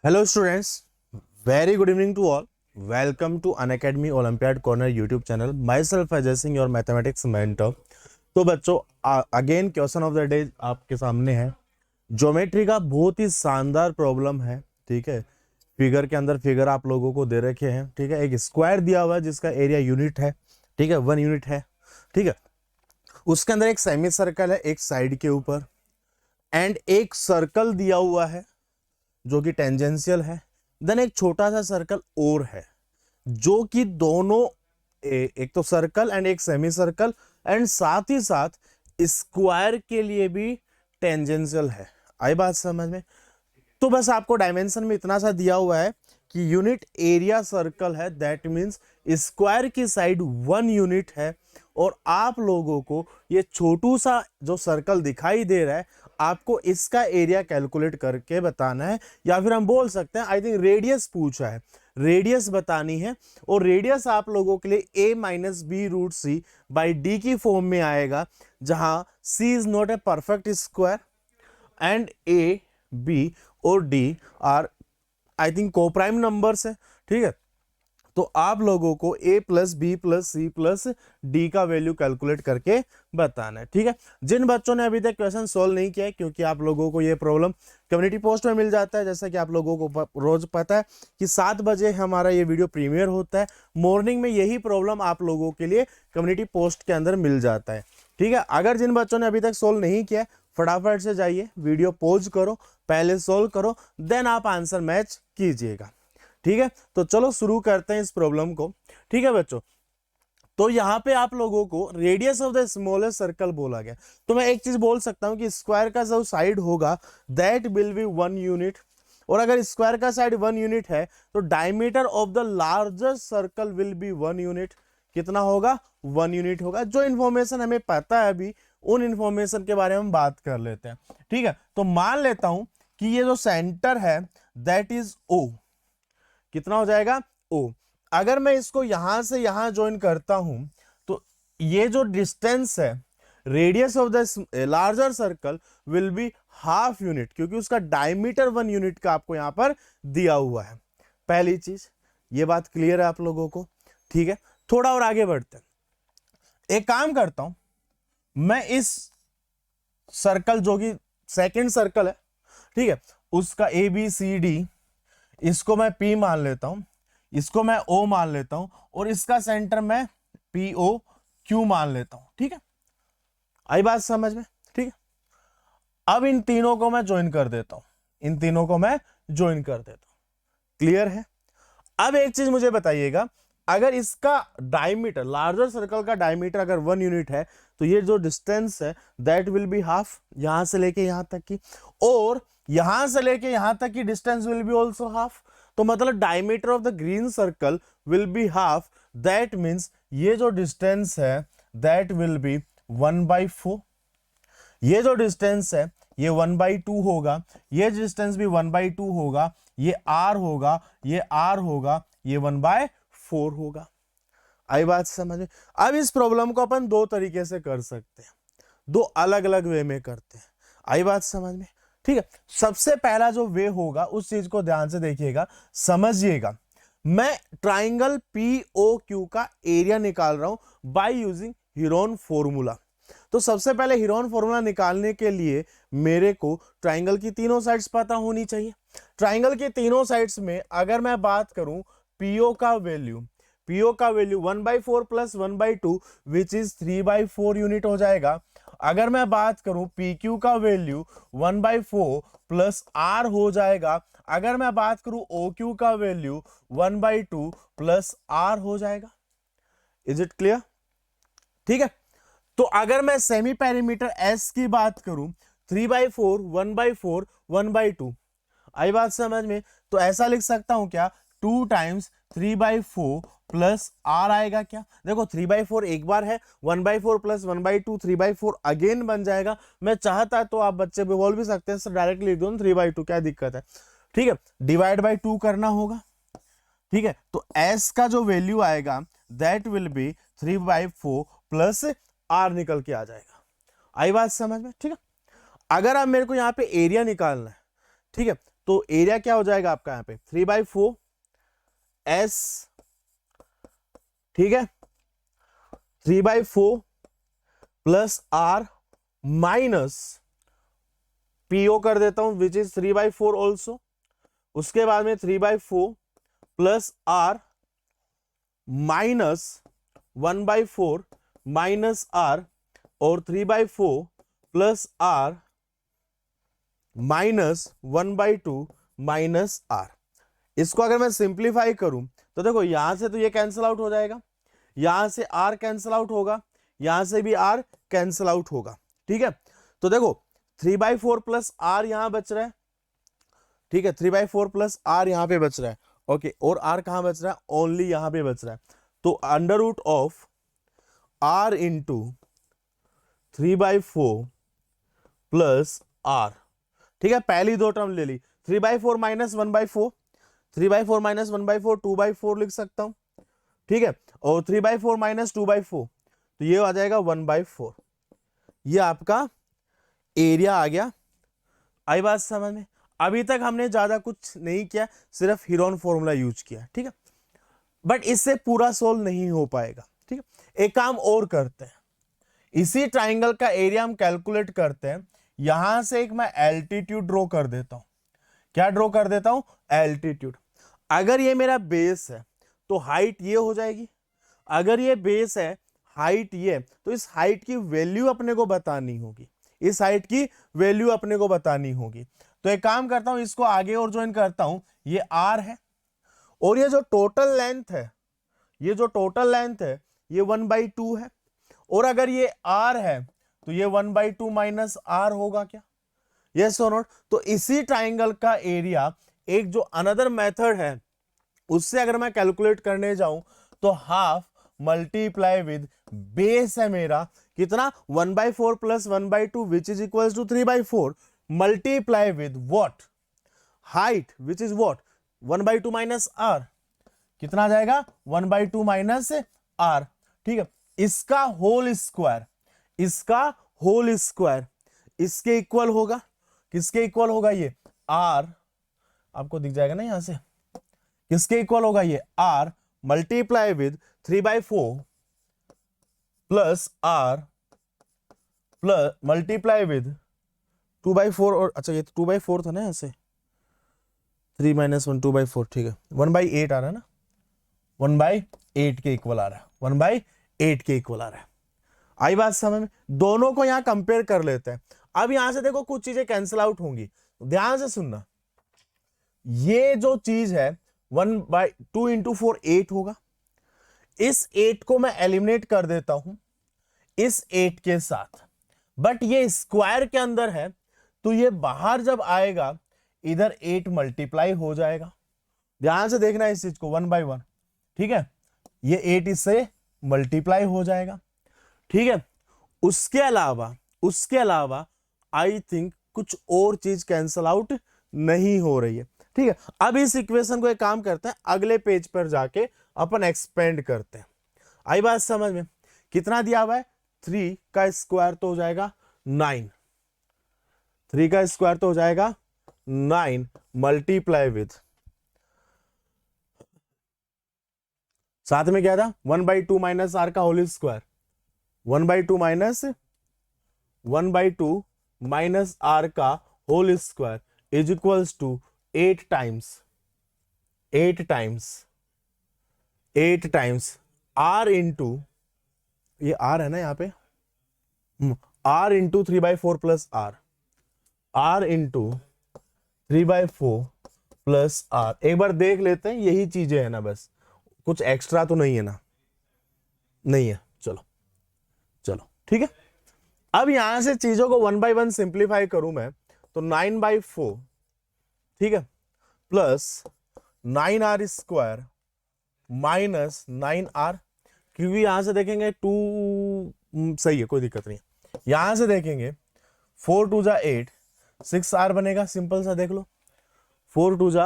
Hello students, very good evening to all. Welcome to Unacademy Olympiad Corner YouTube channel. Myself Ajay Singh, your mathematics mentor. तो बच्चों again question of the day आपके सामने है। Geometry का बहुत ही शानदार problem है। ठीक है, फिगर के अंदर फिगर आप लोगों को दे रखे हैं। ठीक है, एक स्क्वायर दिया हुआ है जिसका एरिया यूनिट है। ठीक है, 1 यूनिट है। ठीक है, उसके अंदर एक सेमी सर्कल है एक साइड के ऊपर एंड एक सर्कल दिया हुआ है जो कि टेंजेंशियल है। देन एक छोटा सा सर्कल और है जो कि दोनों एक तो सर्कल एंड एक सेमी सर्कल एंड साथ ही साथ स्क्वायर के लिए भी टेंजेंशियल है। आई बात समझ में? तो बस आपको डायमेंशन में इतना सा दिया हुआ है कि यूनिट एरिया सर्कल है, दैट मींस स्क्वायर की साइड 1 यूनिट है और आप लोगों को ये छोटू सा जो सर्कल दिखाई दे रहा है आपको इसका एरिया कैलकुलेट करके बताना है, या फिर हम बोल सकते हैं आई थिंक रेडियस पूछा है, रेडियस बतानी है। और रेडियस आप लोगों के लिए a minus b root c by d की फॉर्म में आएगा, जहां c is not a perfect square and a b और d are I think coprime numbers है। ठीक है, तो आप लोगों को a plus b plus c plus d का वैल्यू कैलकुलेट करके बताना है। ठीक है, जिन बच्चों ने अभी तक क्वेश्चन सोल्व नहीं किया है, क्योंकि आप लोगों को ये प्रॉब्लम कम्युनिटी पोस्ट में मिल जाता है, जैसा कि आप लोगों को रोज पता है कि 7 बजे हमारा ये वीडियो प्रीमियर होता है। मॉर्निंग में यही प्रॉब्लम आप लोगों के लिए कम्युनिटी पोस्ट के अंदर मिल जाता है। ठीक है, अगर जिन बच्चों ने अभी तक सोल्व नहीं किया फटाफट से जाइए, वीडियो पॉज करो, पहले सोल्व करो, देन आप आंसर मैच कीजिएगा। ठीक है, तो चलो शुरू करते हैं इस प्रॉब्लम को। ठीक है बच्चों, तो यहां पे आप लोगों को radius of the smallest circle बोला गया। तो मैं एक चीज बोल सकता हूं कि स्क्वायर का जो साइड होगा दैट विल बी 1 यूनिट, और अगर स्क्वायर का साइड 1 यूनिट है तो diameter of the largest circle will be 1 unit. कितना होगा? 1 यूनिट होगा। जो इन्फॉर्मेशन हमें पता है अभी उन इन्फॉर्मेशन के बारे में हम बात कर लेते हैं। ठीक है, तो मान लेता हूं कि ये जो सेंटर है दैट इज O। कितना हो जाएगा? O। अगर मैं इसको यहां से यहां ज्वाइन करता हूं तो ये जो डिस्टेंस है radius of the larger circle will be half unit, क्योंकि उसका डायमीटर 1 यूनिट का आपको यहां पर दिया हुआ है। पहली चीज, ये बात क्लियर है आप लोगों को? ठीक है, थोड़ा और आगे बढ़ते हैं। एक काम करता हूं, मैं इस सर्कल जो कि सेकंड सर्कल है, ठीक है, उसका ABCD इसको मैं P मान लेता हूं, इसको मैं O मान लेता हूं और इसका सेंटर मैं POQ मान लेता हूं। ठीक है, आई बात समझ में? ठीक है, अब इन तीनों को मैं ज्वाइन कर देता हूं, इन तीनों को मैं ज्वाइन कर देता हूं। क्लियर है? अब एक चीज मुझे बताइएगा, अगर इसका डायमीटर लार्जर सर्कल का डायमीटर अगर 1 यूनिट है तो ये जो डिस्टेंस है दैट विल बी हाफ, यहां से लेके यहां तक की, और यहां से लेके यहां तक की distance will be also half. तो मतलब diameter of the green circle will be half, that means ये जो डिस्टेंस है दैट विल बी 1/4। ये जो डिस्टेंस है ये 1/2 होगा, ये डिस्टेंस भी 1/2 होगा, ये R होगा, ये R होगा, ये 1/4 होगा। आई बात समझ में? अब इस प्रॉब्लम को अपन दो तरीके से कर सकते हैं, दो अलग अलग वे में करते हैं। आई बात समझ में? ठीक है, सबसे पहला जो वे होगा उस चीज को ध्यान से देखिएगा, समझिएगा। मैं ट्राइंगल POQ का एरिया निकाल रहा हूं बाय यूजिंग हीरोन फॉर्मूला। तो सबसे पहले हीरोन फॉर्मूला निकालने के लिए मेरे को ट्राइंगल की तीनों साइड्स पता होनी चाहिए। ट्राइंगल की तीनों साइड्स में अगर मैं बात करूं PO का वैल्यू, PO का value 1/4 plus 1/2 which is 3/4 unit हो जाएगा। अगर मैं बात करूं PQ का वैल्यू 1/4 प्लस R हो जाएगा। अगर मैं बात करूं OQ का वैल्यू 1/2 प्लस R हो जाएगा। Is it clear? ठीक है, तो अगर मैं सेमी पेरीमीटर S की बात करूं 3/4 1/4 1/2, आई बात समझ में? तो ऐसा लिख सकता हूं क्या, 2 टाइम्स 3/4 प्लस R आएगा क्या? देखो 3/4 एक बार है, 1/4 प्लस 1/2 3/4 अगेन बन जाएगा। मैं चाहता तो आप बच्चे भी बोल भी सकते हैं सर डायरेक्ट लिख दो 3/2, क्या दिक्कत है? ठीक है, डिवाइड बाई 2 करना होगा। ठीक है, तो S का जो वैल्यू आएगा that will be 3/4 plus R निकल के आ जाएगा। आई बात समझ में? ठीक है, अगर आप मेरे को यहाँ पे एरिया निकालना है, ठीक है, तो एरिया क्या हो जाएगा आपका यहाँ पे 3/4 S, ठीक है, 3/4 प्लस R माइनस PO कर देता हूं विच इज 3/4 ऑल्सो, उसके बाद में 3/4 plus R minus 1/4 minus R और 3/4 plus R minus 1/2 minus R। इसको अगर मैं सिंप्लीफाई करूं तो देखो यहां से तो ये कैंसिल आउट हो जाएगा, यहां से R कैंसिल आउट होगा, यहां से भी R कैंसिल आउट होगा, ठीक है। तो देखो 3/4 प्लस R यहां बच रहा है, ठीक है, 3/4 प्लस R यहां पे बच रहा है, ओके, और R कहां बच रहा है, ओनली यहां पे बच रहा है। तो under root of R into 3/4 plus R, ठीक है, पहली दो टर्म ले ली, 3/4 माइनस 1/4, 3/4 माइनस 1/4 2/4 लिख सकता हूं, ठीक है, और 3/4 माइनस 2/4 तो ये आ जाएगा 1/4। ये आपका एरिया आ गया। आई बात समझ में? अभी तक हमने ज्यादा कुछ नहीं किया, सिर्फ हीरोन फॉर्मूला यूज किया, ठीक है, बट इससे पूरा सोल्व नहीं हो पाएगा, ठीक है। एक काम और करते हैं, इसी ट्राइंगल का एरिया हम कैलकुलेट करते हैं। यहां से एक मैं एल्टीट्यूड ड्रॉ कर देता हूं। क्या ड्रॉ कर देता हूं? एल्टीट्यूड। अगर ये मेरा बेस है तो हाइट ये हो जाएगी, अगर ये बेस है हाइट ये, तो इस हाइट की वैल्यू अपने को बतानी होगी, इस हाइट की वैल्यू अपने को बतानी होगी। तो एक काम करता हूं, इसको आगे और ज्वाइन करता हूं, ये R है और ये जो टोटल लेंथ है, ये जो टोटल लेंथ है ये 1/2 है, और अगर ये R है तो ये 1/2 माइनस R होगा क्या? यस और नॉट? तो इसी ट्राइंगल का एरिया एक जो अनदर मेथड है उससे अगर मैं कैलकुलेट करने जाऊं तो हाफ मल्टीप्लाई विद बेस है मेरा कितना 1/4 plus 1/2 which is equal to 3/4 multiply with what height which is what 1/2 minus R, कितना आ जाएगा 1/2 माइनस R, ठीक है। इसका होल स्क्वायर, इसका होल स्क्वायर इसके इक्वल होगा, किसके इक्वल होगा? ये R, आपको दिख जाएगा ना यहां से, किसके इक्वल होगा? ये R multiply with 3/4 plus R plus multiply with 2/4, और अच्छा ये 2/4 था ना, यहां से 3 माइनस 1 2/4, ठीक है, 1/8 आ रहा है ना, 1/8 के इक्वल आ रहा है, 1/8 के इक्वल आ रहा है। आई बात समझ में? दोनों को यहां कंपेयर कर लेते हैं। अब यहां से देखो कुछ चीजें कैंसिल आउट होंगी, ध्यान से सुनना। ये जो चीज है 1/2 इंटू 4 8 होगा, इस 8 को मैं एलिमिनेट कर देता हूं इस 8 के साथ, बट ये स्क्वायर के अंदर है तो ये बाहर जब आएगा इधर 8 मल्टीप्लाई हो जाएगा। ध्यान से देखना इस चीज को 1/1, ठीक है, ये 8 इससे मल्टीप्लाई हो जाएगा, ठीक है। उसके अलावा आई थिंक कुछ और चीज कैंसल आउट नहीं हो रही है, ठीक है। अब इस इक्वेशन को एक काम करते हैं, अगले पेज पर जाके अपन एक्सपेंड करते हैं। आई बात समझ में? कितना दिया हुआ है? 3 का स्क्वायर तो हो जाएगा 9, 3 का स्क्वायर तो हो जाएगा 9 मल्टीप्लाई विथ, साथ में क्या था 1/2 माइनस R का whole square, 1/2 minus 1/2 minus R का whole square is equals to 8 times R into, ये R है ना यहाँ पे, R into 3/4 plus R into 3/4 plus R। एक बार देख लेते हैं, यही चीजें है ना, बस कुछ एक्स्ट्रा तो नहीं है ना? नहीं है, चलो चलो ठीक है। अब यहां से चीजों को 1 बाय 1 सिंप्लीफाई करूं मैं तो 9/4, ठीक है, plus 9R square minus 9R, क्योंकि यहां से देखेंगे 2 सही है, कोई दिक्कत नहीं है। यहां से देखेंगे 4 2 जा 8, 6R बनेगा, सिंपल सा देख लो, 4 2 जा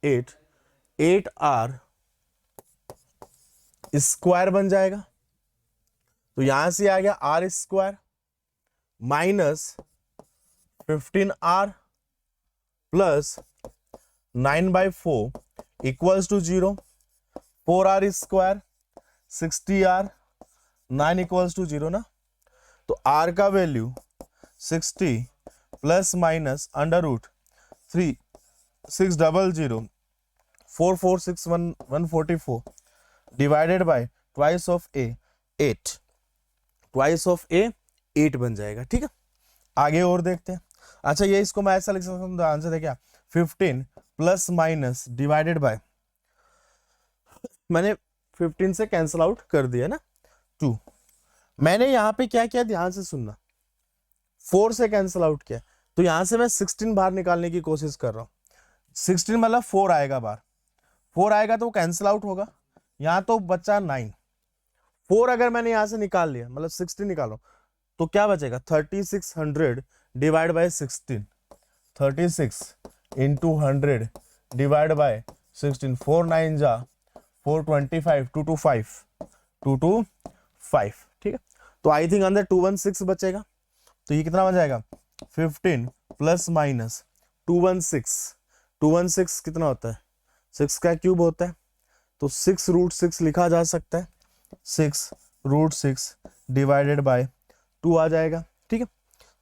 8, 8R स्क्वायर बन जाएगा। तो यहां से आ गया R square minus 15R plus 9/4 equals to 0, 4r square 60r, 9 equals to 0 ना, तो r का value 60 plus minus under root 3 600 4461 144 divided by twice of a 8, twice of a 8 बन जाएगा। ठीक है, आगे और देखते हैं। अच्छा, ये इसको मैं ऐसा लिख सकता हूँ, आंसर है क्या 15 प्लस माइनस डिवाइडेड बाय, मैंने 15 से कैंसिल आउट कर दिया ना 2, मैंने यहाँ पे क्या किया ध्यान से सुनना, 4 से कैंसिल आउट किया, तो यहां से मैं 16 बाहर निकालने की कोशिश कर रहा हूं। 16 मतलब 4 आएगा बाहर, 4 आएगा तो कैंसिल आउट होगा, यहां तो बचा 9, 4 अगर मैंने यहां से निकाल लिया मतलब 16 निकालो तो क्या बचेगा 3600 divide by 16, 36 into 100 divide by 16, 4 9 जा 425 225 ठीक है, तो आई थिंक अंदर 216 बचेगा, तो ये कितना बन जाएगा 15 प्लस माइनस 216 कितना होता है 6 का क्यूब होता है, तो 6√6 लिखा जा सकता है, 6√6 डिवाइडेड बाय 2 आ जाएगा। ठीक है,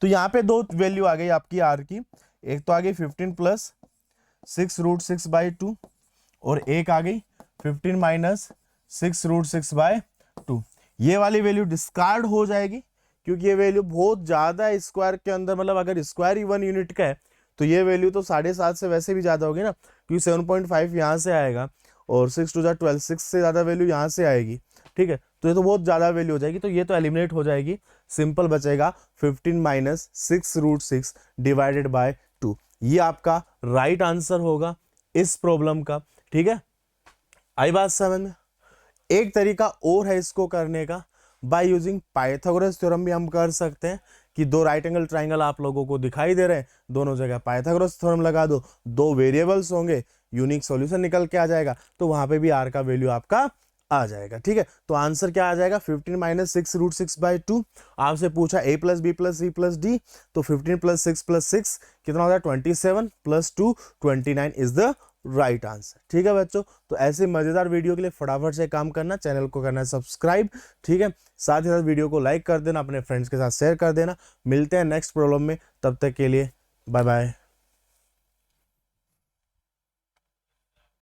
तो यहाँ पे दो वैल्यू आ गई आपकी आर की, एक तो आ गई 15 प्लस 6√6 बाई 2 और एक आ गई 15 माइनस 6√6 बाय 2। ये वाली वैल्यू डिस्कार्ड हो जाएगी क्योंकि ये वैल्यू बहुत ज्यादा है स्क्वायर के अंदर, मतलब अगर स्क्वायर ही 1 यूनिट का है तो ये वैल्यू तो 7.5 से वैसे भी ज्यादा होगी ना, क्योंकि 7.5 यहाँ से आएगा और 6 2 12, 6 से ज्यादा वैल्यू यहाँ से आएगी। ठीक है, तो ये तो बहुत ज्यादा वैल्यू हो जाएगी, तो ये तो एलिमिनेट हो जाएगी, सिंपल बचेगा 15 माइनस 6√6 डिवाइडेड बाय 2। ये आपका राइट आंसर होगा इस प्रॉब्लम का। ठीक है, आई बात समझ में। एक तरीका और है इसको करने का, बाय यूजिंग पाइथागोरस थ्योरम भी हम कर सकते हैं कि दो राइट एंगल ट्राइंगल आप लोगों को दिखाई दे रहे हैं, दोनों जगह पाइथागोरस थ्योरम लगा दो, दो वेरिएबल्स होंगे, यूनिक सॉल्यूशन निकल के आ जाएगा, तो वहां पे भी आर का वैल्यू आपका आ जाएगा। ठीक है, तो आंसर क्या आ जाएगा 15 माइनस 6√6 बाई 2। आपसे पूछा a plus b plus c plus d, तो 15 प्लस 6 प्लस 6 कितना होता है 27 plus 2 29 is the right answer. ठीक है बच्चों, तो ऐसे मजेदार वीडियो के लिए फटाफट से काम करना, चैनल को करना सब्सक्राइब। ठीक है, साथ ही साथ वीडियो को लाइक कर देना, अपने फ्रेंड्स के साथ शेयर कर देना। मिलते हैं नेक्स्ट प्रॉब्लम में, तब तक के लिए बाय बाय।